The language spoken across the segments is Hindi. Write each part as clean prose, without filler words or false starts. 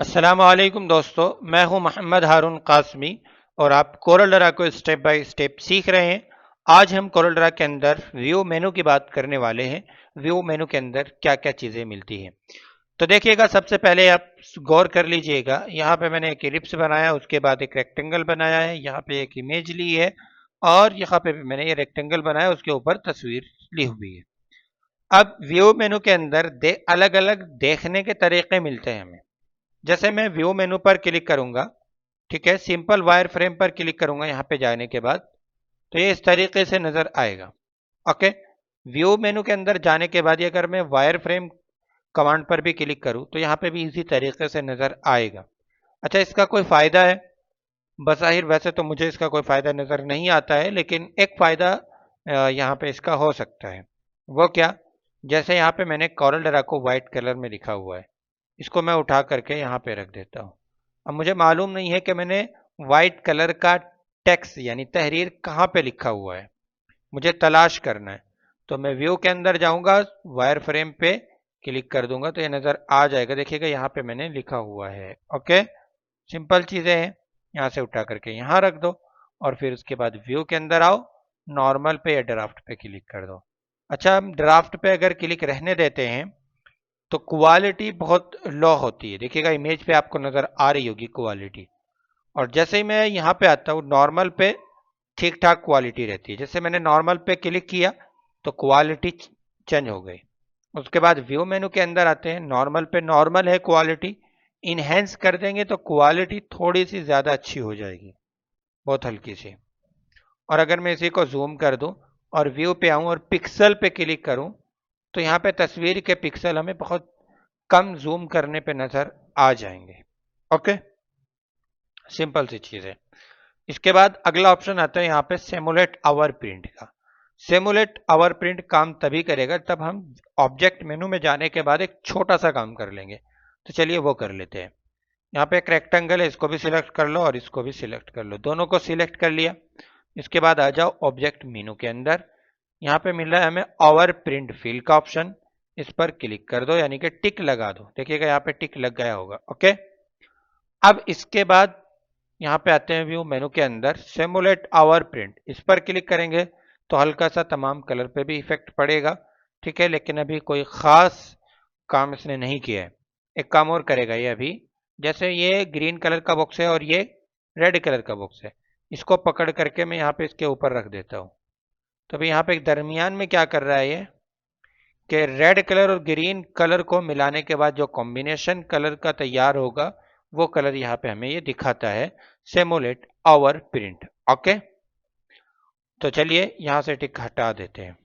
अस्सलामुअलैकुम दोस्तों, मैं हूं मोहम्मद हारून कासमी और आप कोरल को स्टेप बाय स्टेप सीख रहे हैं। आज हम कोरल के अंदर व्यू मेनू की बात करने वाले हैं। व्यू मेनू के अंदर क्या क्या चीज़ें मिलती हैं, तो देखिएगा। सबसे पहले आप गौर कर लीजिएगा, यहाँ पे मैंने एक एलिप्स बनाया, उसके बाद एक रेक्टेंगल बनाया है, यहाँ पे एक इमेज ली है और यहाँ पे भी मैंने ये रेक्टेंगल बनाया, उसके ऊपर तस्वीर ली हुई है। अब व्यू मेनू के अंदर अलग अलग देखने के तरीके मिलते हैं हमें। जैसे मैं व्यू मेनू पर क्लिक करूंगा, ठीक है, सिंपल वायर फ्रेम पर क्लिक करूंगा यहाँ पे जाने के बाद, तो ये इस तरीके से नजर आएगा। ओके, व्यू मेनू के अंदर जाने के बाद अगर मैं वायर फ्रेम कमांड पर भी क्लिक करूं तो यहाँ पे भी इसी तरीके से नजर आएगा। अच्छा, इसका कोई फायदा है? बज़ाहिर वैसे तो मुझे इसका कोई फायदा नजर नहीं आता है, लेकिन एक फायदा यहाँ पे इसका हो सकता है। वो क्या? जैसे यहाँ पे मैंने कोरल ड्रा को व्हाइट कलर में लिखा हुआ है, इसको मैं उठा करके यहाँ पे रख देता हूँ। अब मुझे मालूम नहीं है कि मैंने व्हाइट कलर का टेक्स्ट यानी तहरीर कहाँ पे लिखा हुआ है, मुझे तलाश करना है। तो मैं व्यू के अंदर जाऊंगा, वायर फ्रेम पे क्लिक कर दूंगा तो ये नजर आ जाएगा। देखिएगा यहाँ पे मैंने लिखा हुआ है। ओके, सिंपल चीजें हैं। यहाँ से उठा करके यहाँ रख दो और फिर उसके बाद व्यू के अंदर आओ, नॉर्मल पे या ड्राफ्ट पे क्लिक कर दो। अच्छा, हम ड्राफ्ट पे अगर क्लिक रहने देते हैं तो क्वालिटी बहुत लो होती है। देखिएगा इमेज पे आपको नजर आ रही होगी क्वालिटी, और जैसे ही मैं यहाँ पे आता हूँ नॉर्मल पे, ठीक ठाक क्वालिटी रहती है। जैसे मैंने नॉर्मल पे क्लिक किया तो क्वालिटी चेंज हो गई। उसके बाद व्यू मेनू के अंदर आते हैं, नॉर्मल पे नॉर्मल है क्वालिटी, इनहेंस कर देंगे तो क्वालिटी थोड़ी सी ज़्यादा अच्छी हो जाएगी, बहुत हल्की सी। और अगर मैं इसी को जूम कर दूं और व्यू पे आऊं और पिक्सल पे क्लिक करूं तो यहाँ पे तस्वीर के पिक्सल हमें बहुत कम जूम करने पे नजर आ जाएंगे। ओके, सिंपल सी चीज है। इसके बाद अगला ऑप्शन आता है यहाँ पे सिमुलेट आवर प्रिंट का। सिमुलेट आवर प्रिंट काम तभी करेगा तब हम ऑब्जेक्ट मेनू में जाने के बाद एक छोटा सा काम कर लेंगे। तो चलिए वो कर लेते हैं। यहाँ पे एक रेक्टेंगल है, इसको भी सिलेक्ट कर लो और इसको भी सिलेक्ट कर लो, दोनों को सिलेक्ट कर लिया। इसके बाद आ जाओ ऑब्जेक्ट मेनू के अंदर, यहाँ पे मिल रहा है हमें ओवर प्रिंट फिल का ऑप्शन, इस पर क्लिक कर दो यानी कि टिक लगा दो। देखिएगा यहाँ पे टिक लग गया होगा। ओके, अब इसके बाद यहाँ पे आते हैं व्यू मेनू के अंदर, सिमुलेट आवर प्रिंट, इस पर क्लिक करेंगे तो हल्का सा तमाम कलर पे भी इफेक्ट पड़ेगा। ठीक है, लेकिन अभी कोई खास काम इसने नहीं किया है। एक काम और करेगा ये अभी, जैसे ये ग्रीन कलर का बॉक्स है और ये रेड कलर का बॉक्स है, इसको पकड़ करके मैं यहाँ पे इसके ऊपर रख देता हूँ। तो अभी यहाँ पे दरमियान में क्या कर रहा है ये, कि रेड कलर और ग्रीन कलर को मिलाने के बाद जो कॉम्बिनेशन कलर का तैयार होगा वो कलर यहाँ पे हमें ये दिखाता है, सिमुलेट आवर प्रिंट। ओके, तो चलिए यहाँ से टिक हटा देते हैं।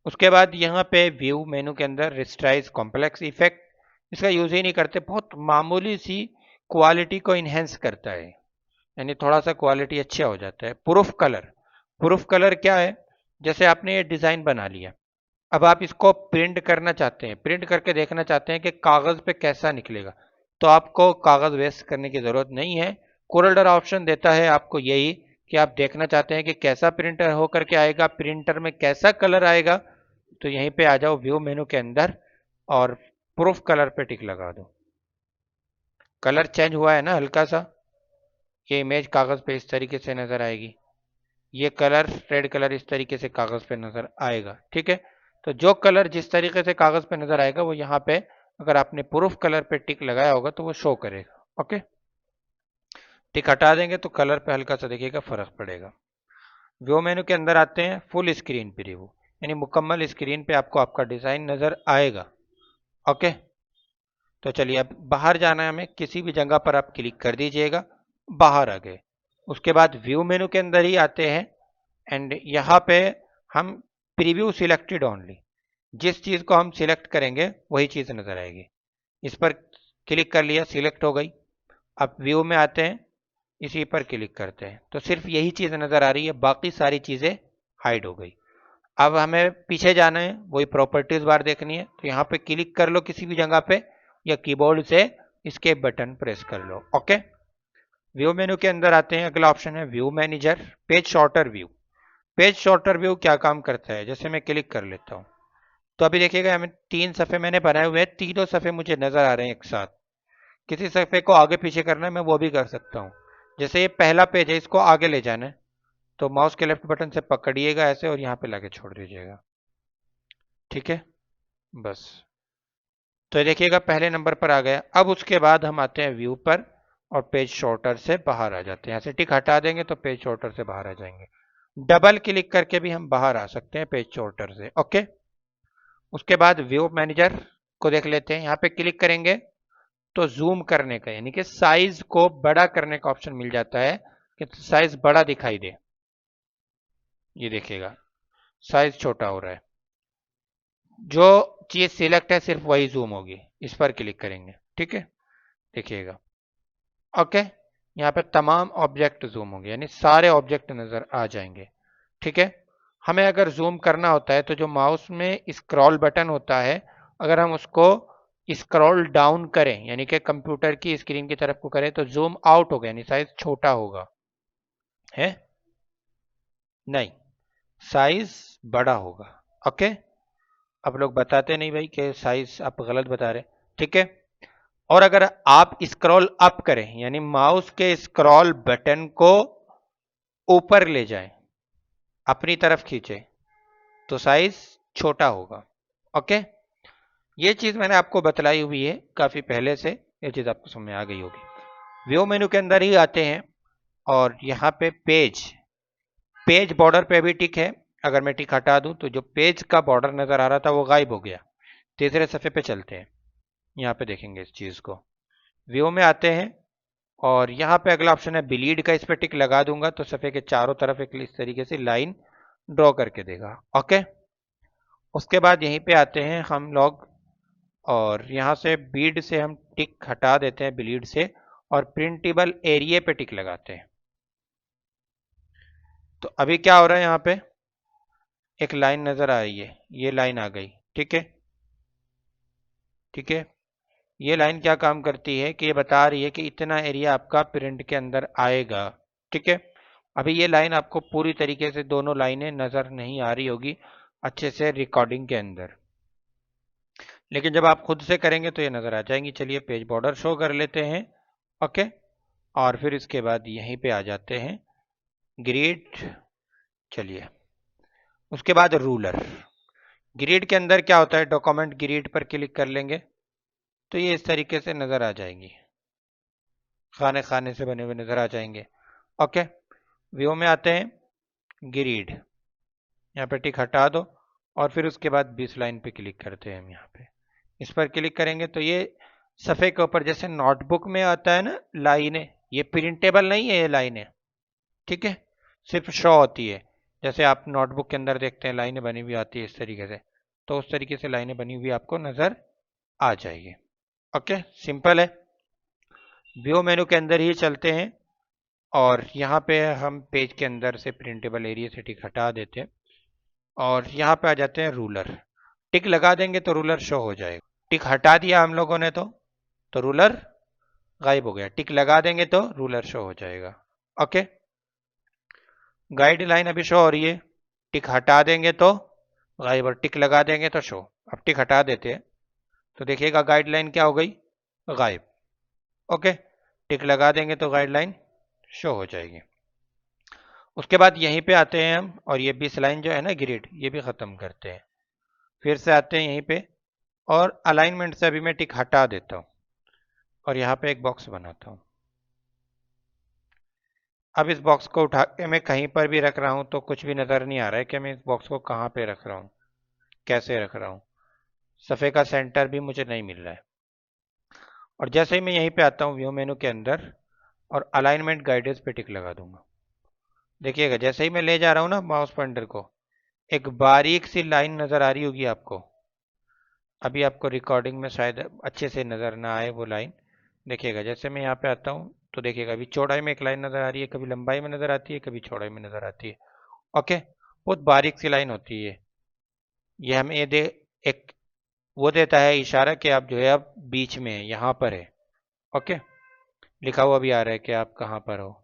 उसके बाद यहाँ पे व्यू मेनू के अंदर रिस्ट्राइज कॉम्प्लेक्स इफेक्ट, इसका यूज ही नहीं करते, बहुत मामूली सी क्वालिटी को इन्हेंस करता है, यानी थोड़ा सा क्वालिटी अच्छा हो जाता है। प्रूफ कलर, प्रूफ कलर क्या है? जैसे आपने ये डिजाइन बना लिया, अब आप इसको प्रिंट करना चाहते हैं, प्रिंट करके देखना चाहते हैं कि कागज पे कैसा निकलेगा, तो आपको कागज वेस्ट करने की जरूरत नहीं है। कोरल ड्रा ऑप्शन देता है आपको यही कि आप देखना चाहते हैं कि कैसा प्रिंटर होकर के आएगा, प्रिंटर में कैसा कलर आएगा, तो यहीं पे आ जाओ व्यू मेनू के अंदर और प्रूफ कलर पे टिक लगा दो। कलर चेंज हुआ है ना हल्का सा, ये इमेज कागज पे इस तरीके से नजर आएगी, ये कलर रेड कलर इस तरीके से कागज पे नजर आएगा। ठीक है, तो जो कलर जिस तरीके से कागज पे नजर आएगा वो यहाँ पे अगर आपने प्रूफ कलर पे टिक लगाया होगा तो वो शो करेगा। ओके, टिक हटा देंगे तो कलर पे हल्का सा देखिएगा फर्क पड़ेगा। व्यू मेनू के अंदर आते हैं, फुल स्क्रीन प्रीव्यू, यानी मुकम्मल स्क्रीन पे आपको आपका डिजाइन नजर आएगा। ओके, तो चलिए अब बाहर जाना है हमें, किसी भी जगह पर आप क्लिक कर दीजिएगा, बाहर आ गए। उसके बाद व्यू मेनू के अंदर ही आते हैं एंड यहाँ पे हम प्रीव्यू सिलेक्टेड ओनली, जिस चीज को हम सिलेक्ट करेंगे वही चीज नजर आएगी। इस पर क्लिक कर लिया, सिलेक्ट हो गई। अब व्यू में आते हैं, इसी पर क्लिक करते हैं तो सिर्फ यही चीज नजर आ रही है, बाकी सारी चीजें हाइड हो गई। अब हमें पीछे जाना है, वही प्रॉपर्टीज बार देखनी है, तो यहाँ पे क्लिक कर लो किसी भी जगह पे या कीबोर्ड से इसके बटन प्रेस कर लो। ओके, व्यू मेनू के अंदर आते हैं, अगला ऑप्शन है view manager, page shorter view. Page shorter view क्या काम करता है, जैसे मैं क्लिक कर लेता हूँ तो अभी देखिएगा हमें 3 सफ़े मैंने बनाए हुए हैं, तीनों सफ़े मुझे नजर आ रहे हैं एक साथ। किसी सफ़े को आगे पीछे करना है मैं वो भी कर सकता हूँ। जैसे ये पहला पेज है, इसको आगे ले जाना है तो माउस के लेफ्ट बटन से पकड़िएगा ऐसे और यहाँ पे लाके छोड़ दीजिएगा। ठीक है, बस। तो देखिएगा पहले नंबर पर आ गया। अब उसके बाद हम आते हैं व्यू पर और पेज शॉर्टर से बाहर आ जाते हैं। यहाँ से टिक हटा देंगे तो पेज शॉर्टर से बाहर आ जाएंगे। डबल क्लिक करके भी हम बाहर आ सकते हैं पेज शॉर्टर से। ओके, उसके बाद व्यू मैनेजर को देख लेते हैं। यहाँ पे क्लिक करेंगे तो जूम करने का यानी कि साइज को बड़ा करने का ऑप्शन मिल जाता है कि साइज बड़ा दिखाई दे। ये देखिएगा साइज छोटा हो रहा है। जो चीज सिलेक्ट है सिर्फ वही जूम होगी। इस पर क्लिक करेंगे, ठीक है, देखिएगा। ओके, यहाँ पे तमाम ऑब्जेक्ट जूम होंगे यानी सारे ऑब्जेक्ट नजर आ जाएंगे। ठीक है, हमें अगर जूम करना होता है तो जो माउस में स्क्रॉल बटन होता है, अगर हम उसको स्क्रॉल डाउन करें यानी कि कंप्यूटर की स्क्रीन की तरफ को करें तो जूम आउट होगा यानी साइज छोटा होगा। है नहीं, साइज बड़ा होगा। ओके, अब लोग बताते नहीं भाई कि साइज आप गलत बता रहे। ठीक है, और अगर आप स्क्रॉल अप करें यानी माउस के स्क्रॉल बटन को ऊपर ले जाएं, अपनी तरफ खींचे, तो साइज छोटा होगा। ओके, ये चीज मैंने आपको बतलाई हुई है काफी पहले से, ये चीज आपको समझ में आ गई होगी। व्यू मेनू के अंदर ही आते हैं और यहाँ पे पेज बॉर्डर पे भी टिक है। अगर मैं टिक हटा दूं तो जो पेज का बॉर्डर नजर आ रहा था वो गायब हो गया। तीसरे सफ़े पे चलते हैं, यहाँ पे देखेंगे इस चीज को। व्यू में आते हैं और यहाँ पे अगला ऑप्शन है ब्लीड का, इस पे टिक लगा दूंगा तो सफ़े के चारों तरफ एक इस तरीके से लाइन ड्रॉ करके देगा। ओके, उसके बाद यहीं पे आते हैं हम लोग और यहाँ से बीड से हम टिक हटा देते हैं ब्लीड से और प्रिंटेबल एरिया पे टिक लगाते हैं। तो अभी क्या हो रहा है, यहाँ पे एक लाइन नजर आ रही है, ये लाइन आ गई। ठीक है, ठीक है, ये लाइन क्या काम करती है कि ये बता रही है कि इतना एरिया आपका प्रिंट के अंदर आएगा। ठीक है, अभी ये लाइन आपको पूरी तरीके से दोनों लाइनें नजर नहीं आ रही होगी अच्छे से रिकॉर्डिंग के अंदर, लेकिन जब आप खुद से करेंगे तो ये नजर आ जाएंगी। चलिए पेज बॉर्डर शो कर लेते हैं। ओके, और फिर इसके बाद यहीं पे आ जाते हैं ग्रिड। चलिए, उसके बाद रूलर। ग्रिड के अंदर क्या होता है, डॉक्यूमेंट ग्रिड पर क्लिक कर लेंगे तो ये इस तरीके से नजर आ जाएंगी, खाने खाने से बने हुए नजर आ जाएंगे। ओके, व्यू में आते हैं, ग्रिड, यहाँ पे टिक हटा दो और फिर उसके बाद 20 लाइन पे क्लिक करते हैं हम। यहाँ पे इस पर क्लिक करेंगे तो ये सफ़े के ऊपर जैसे नोटबुक में आता है ना लाइनें, ये प्रिंटेबल नहीं है ये लाइनें। ठीक है, सिर्फ शो होती है। जैसे आप नोटबुक के अंदर देखते हैं लाइनें बनी हुई आती है इस तरीके से, तो उस तरीके से लाइनें बनी हुई आपको नजर आ जाएगी। ओके, सिंपल है। व्यू मेनू के अंदर ही चलते हैं और यहाँ पे हम पेज के अंदर से प्रिंटेबल एरिया से टिक हटा देते हैं और यहाँ पे आ जाते हैं रूलर। टिक लगा देंगे तो रूलर शो हो जाएगा। टिक हटा दिया हम लोगों ने तो रूलर गायब हो गया। टिक लगा देंगे तो रूलर शो हो जाएगा। ओके, गाइडलाइन अभी शो हो रही है, टिक हटा देंगे तो गायब और टिक लगा देंगे तो शो। अब टिक हटा देते हैं तो देखिएगा गाइडलाइन क्या हो गई, गायब। ओके, टिक लगा देंगे तो गाइडलाइन शो हो जाएगी। उसके बाद यहीं पे आते हैं हम और ये 20 लाइन जो है ना ग्रिड, ये भी ख़त्म करते हैं। फिर से आते हैं यहीं पे और अलाइनमेंट से अभी मैं टिक हटा देता हूँ और यहाँ पे एक बॉक्स बनाता हूँ। अब इस बॉक्स को उठा के मैं कहीं पर भी रख रहा हूँ तो कुछ भी नज़र नहीं आ रहा है कि मैं इस बॉक्स को कहाँ पे रख रहा हूँ, कैसे रख रहा हूँ। सफ़े का सेंटर भी मुझे नहीं मिल रहा है। और जैसे ही मैं यहीं पे आता हूँ व्यू मेनू के अंदर और अलाइनमेंट गाइडेंस पे टिक लगा दूंगा, देखिएगा जैसे ही मैं ले जा रहा हूँ ना माउस पॉइंटर को, एक बारीक सी लाइन नज़र आ रही होगी आपको। अभी आपको रिकॉर्डिंग में शायद अच्छे से नज़र ना आए वो लाइन। देखिएगा जैसे मैं यहाँ पे आता हूँ तो देखिएगा अभी चौड़ाई में एक लाइन नज़र आ रही है, कभी लंबाई में नज़र आती है, कभी चौड़ाई में नज़र आती है। ओके, बहुत बारीक सी लाइन होती है ये हमें ये दे एक वो देता है इशारा कि आप जो है अब बीच में है, यहाँ पर है। ओके, लिखा हुआ भी आ रहा है कि आप कहाँ पर हो।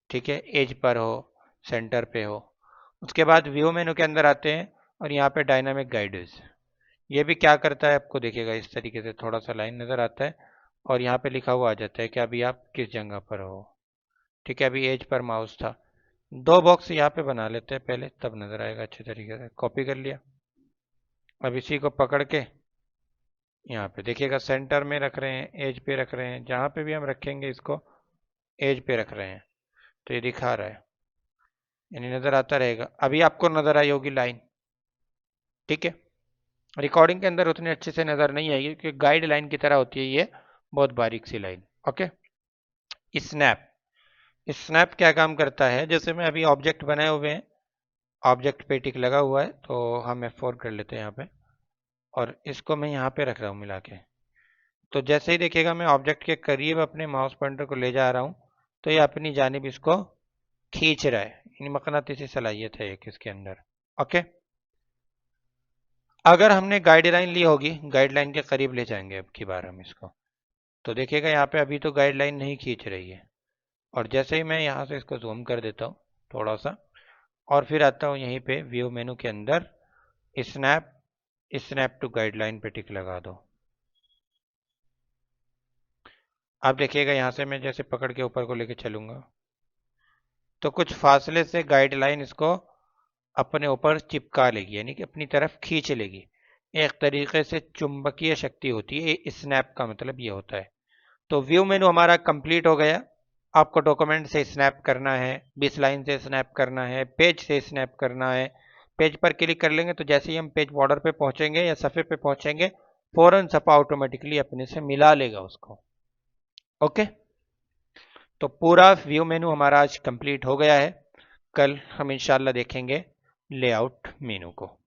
ठीक है, एज पर हो, सेंटर पे हो। उसके बाद व्यू मेनू के अंदर आते हैं और यहाँ पे डायनामिक गाइडेंस, ये भी क्या करता है आपको देखिएगा इस तरीके से थोड़ा सा लाइन नज़र आता है और यहाँ पे लिखा हुआ आ जाता है कि अभी आप किस जगह पर हो। ठीक है, अभी एज पर माउस था। 2 बॉक्स यहाँ पे बना लेते हैं पहले, तब नजर आएगा अच्छे तरीके से। कॉपी कर लिया। अब इसी को पकड़ के यहाँ पे देखिएगा सेंटर में रख रहे हैं, एज पे रख रहे हैं, जहाँ पे भी हम रखेंगे इसको एज पे रख रहे हैं, तो ये दिखा रहा है, यानी नजर आता रहेगा। अभी आपको नजर आई होगी लाइन। ठीक है, रिकॉर्डिंग के अंदर उतनी अच्छे से नजर नहीं आएगी क्योंकि गाइड लाइन की तरह होती है ये, बहुत बारीक सी लाइन। Okay, snap. स्नैप क्या काम करता है, जैसे मैं अभी ऑब्जेक्ट बनाए हुए हैं, ऑब्जेक्ट पे टिक लगा हुआ है, तो हम F4 कर लेते हैं यहाँ पे, और इसको मैं यहाँ पे रख रहा हूँ मिला के। तो जैसे ही देखिएगा मैं ऑब्जेक्ट के करीब अपने माउस पॉइंटर को ले जा रहा हूँ, तो ये अपनी जानिब इसको खींच रहा है, यानी मकनातीसी सलाहियत है एक इसके अंदर। ओके, अगर हमने गाइडलाइन ली होगी, गाइडलाइन के करीब ले जाएंगे अब की बार हम इसको, तो देखिएगा यहाँ पे अभी तो गाइडलाइन नहीं खींच रही है। और जैसे ही मैं यहाँ से इसको जूम कर देता हूँ थोड़ा सा, और फिर आता हूँ यहीं पे व्यू मेनू के अंदर, स्नैप, स्नैप टू गाइडलाइन पे टिक लगा दो। आप देखिएगा यहाँ से मैं जैसे पकड़ के ऊपर को लेके चलूंगा, तो कुछ फासले से गाइडलाइन इसको अपने ऊपर चिपका लेगी, यानी कि अपनी तरफ खींच लेगी। एक तरीके से चुंबकीय शक्ति होती है, स्नैप का मतलब ये होता है। तो व्यू मेनू हमारा कंप्लीट हो गया। आपको डॉक्यूमेंट से स्नैप करना है, 20 लाइन से स्नैप करना है, पेज से स्नैप करना है। पेज पर क्लिक कर लेंगे तो जैसे ही हम पेज बॉर्डर पे पहुंचेंगे या सफ़े पे पहुंचेंगे, फौरन सपा ऑटोमेटिकली अपने से मिला लेगा उसको। ओके, तो पूरा व्यू मेनू हमारा आज कंप्लीट हो गया है। कल हम इंशाल्लाह देखेंगे लेआउट मेनू को।